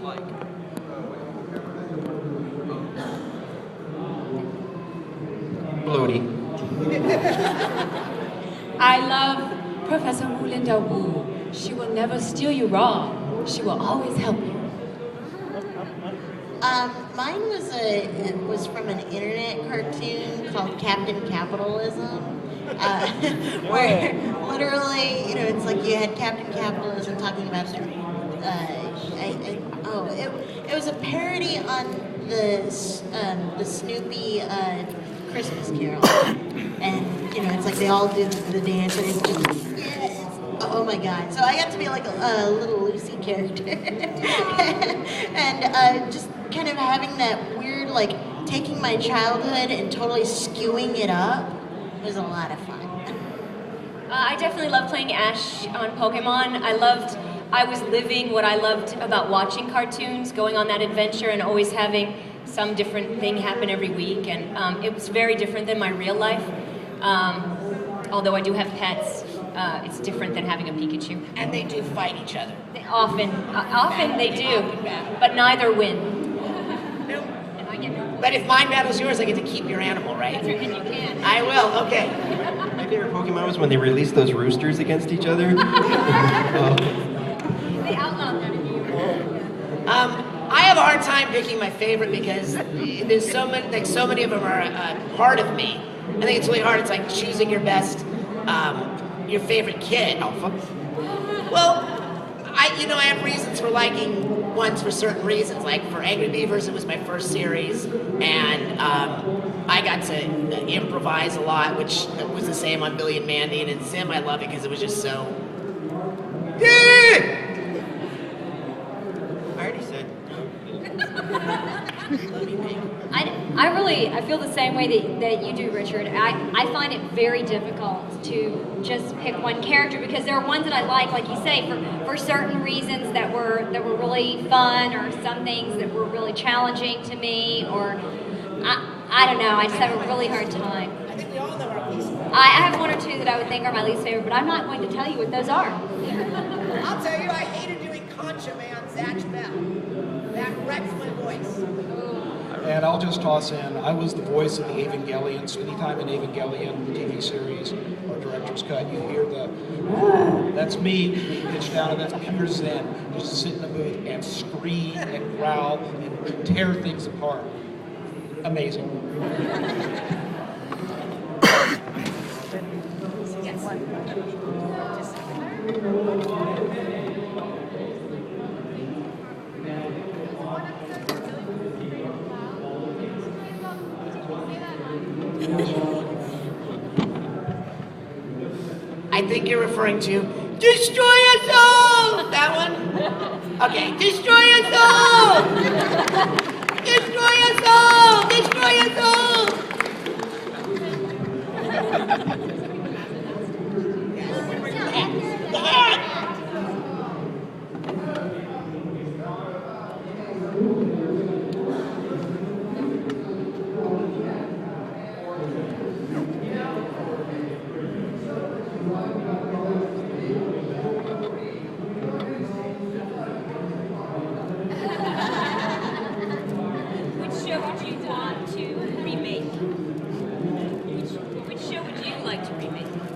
like? Bloaty. I love Professor Mulinda Wu. She will never steer you wrong. She will always help you. Mine was from an internet cartoon called Captain Capitalism, where literally, it's like you had Captain Capitalism talking about it was a parody on the Snoopy Christmas Carol, and it's like they all do the dance, and it's just yes. Oh my God! So I got to be like a little Lucy character, and just kind of having that weird, like, taking my childhood and totally skewing it up was a lot of fun. I definitely love playing Ash on Pokemon. I was living what I loved about watching cartoons, going on that adventure, and always having some different thing happen every week. And it was very different than my real life. Although I do have pets, it's different than having a Pikachu. And they do fight each other. Often they do, but neither win. But if mine battles yours, I get to keep your animal, right? You can. I will, okay. My favorite Pokemon was when they released those roosters against each other. They outlawed that in New York. I have a hard time picking my favorite because there's so many of them are a part of me. I think it's really hard. It's like choosing your your favorite kid. Oh, fuck. Well, I have reasons for liking ones for certain reasons. Like for Angry Beavers, it was my first series, and I got to improvise a lot, which was the same on Billy and Mandy. And in Sim, I love it because it was just so. I already said. I feel the same way that you do, Richard. I find it very difficult to just pick one character because there are ones that I like you say, for certain reasons that were really fun, or some things that were really challenging to me, or I don't know. I just have a really hard time. I think we all know our least favorite. I have one or two that I would think are my least favorite, but I'm not going to tell you what those are. I'll tell you, I hated doing Concha Man, Zatch Bell. That wrecks my voice. And I'll just toss in, I was the voice of the Evangelion, so anytime in Evangelion, the TV series, or director's cut, you hear that's me being pitched down, and that's pure zen. Just sit in the booth and scream and growl and tear things apart. Amazing. I think you're referring to Destroy Us All! That one? Okay, Destroy Us All! Destroy Us All! Destroy Us All!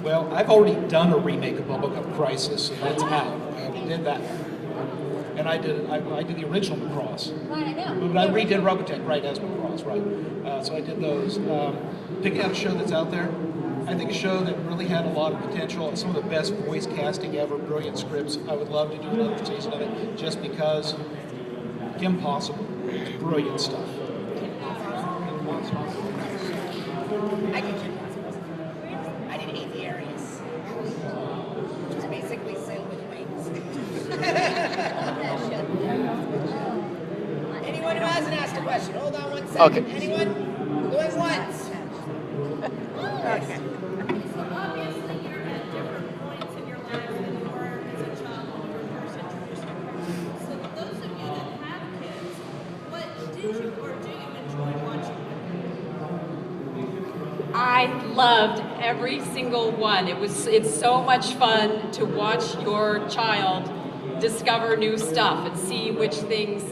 Well, I've already done a remake of Bubblegum Crisis, and that's out. We did that. And I did the original Macross. Right, I know. But I redid Robotech right as Macross, right? So I did those. Picking out a show that's out there, I think a show that really had a lot of potential and some of the best voice casting ever, brilliant scripts. I would love to do another season of it just because Kim Possible. It's brilliant stuff. I did Aviarius. Which is basically Sin with wings. Anyone who hasn't asked a question, hold on one second. Okay. Anyone? Going once? Okay. So obviously you're at different points in your life than you were as a child when you were first introduced to cartoons. So those of you that have kids, what did you or do you enjoy watching? I loved every single one. It's so much fun to watch your child discover new stuff and see which things.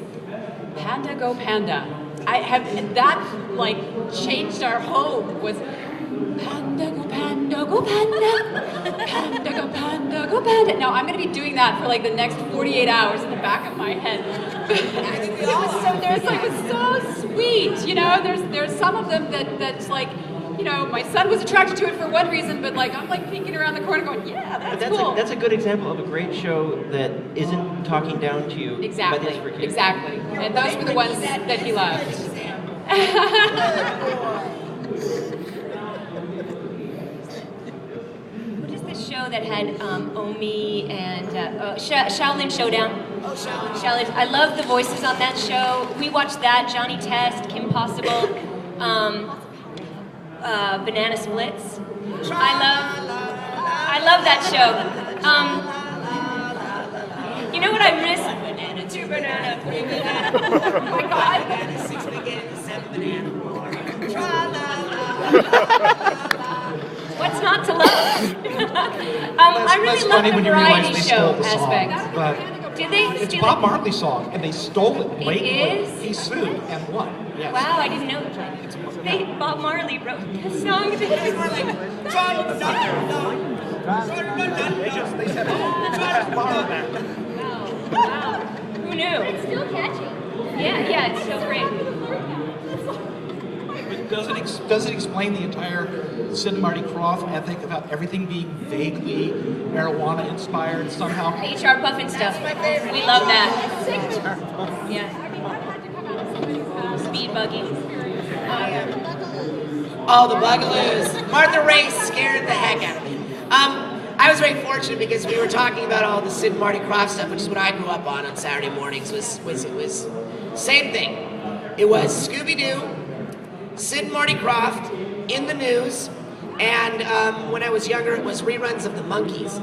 Panda go panda. I have that like changed our home. Was panda go panda go panda, panda go panda go panda. Now I'm gonna be doing that for like the next 48 hours in the back of my head. It was so sweet, you know. There's some of them that's like, you know, my son was attracted to it for one reason, but like I'm like peeking around the corner going, yeah, that's cool. That's a good example of a great show that isn't talking down to you. Exactly, but is for kids. exactly. And those were the ones that he loved. What is the show that had Omi and Shaolin Showdown? Oh, Shaolin. Shaolin. I love the voices on that show. We watched that. Johnny Test, Kim Possible, Banana Splits. I love that show. You know what I miss? Banana, 2 banana, 3 banana. Oh my God. Banana, 6 banana, 7 banana, more. What's not to love? I really That's love funny the when you realize variety they show stole the song. aspect. But Did they it's steal Bob it? Marley's song, and they stole it blatantly. is? He sued and won. Yes. Wow, I didn't know. Bob Marley wrote the song. They said, Wow. Who knew? It's still catchy. Yeah, it's so great. Does it explain the entire Sid and Marty Krofft ethic about everything being vaguely marijuana inspired somehow? HR Puffin stuff. We love that. Yeah. Speed buggy. Oh, the Bugaloos. Martha Ray scared the heck out of me. I was very fortunate because we were talking about all the Sid and Marty Krofft stuff, which is what I grew up on Saturday mornings. Was same thing. It was Scooby-Doo, Sid and Marty Krofft, In the News, and when I was younger, it was reruns of the Monkees.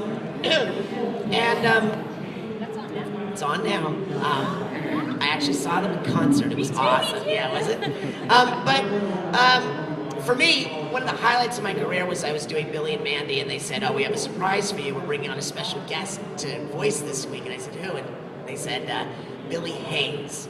And it's on now. I actually saw them in concert. It was awesome. Yeah, was it? For me, one of the highlights of my career was I was doing Billy and Mandy, and they said, "Oh, we have a surprise for you. We're bringing on a special guest to voice this week." And I said, "Who?" And they said, "Billy Hayes."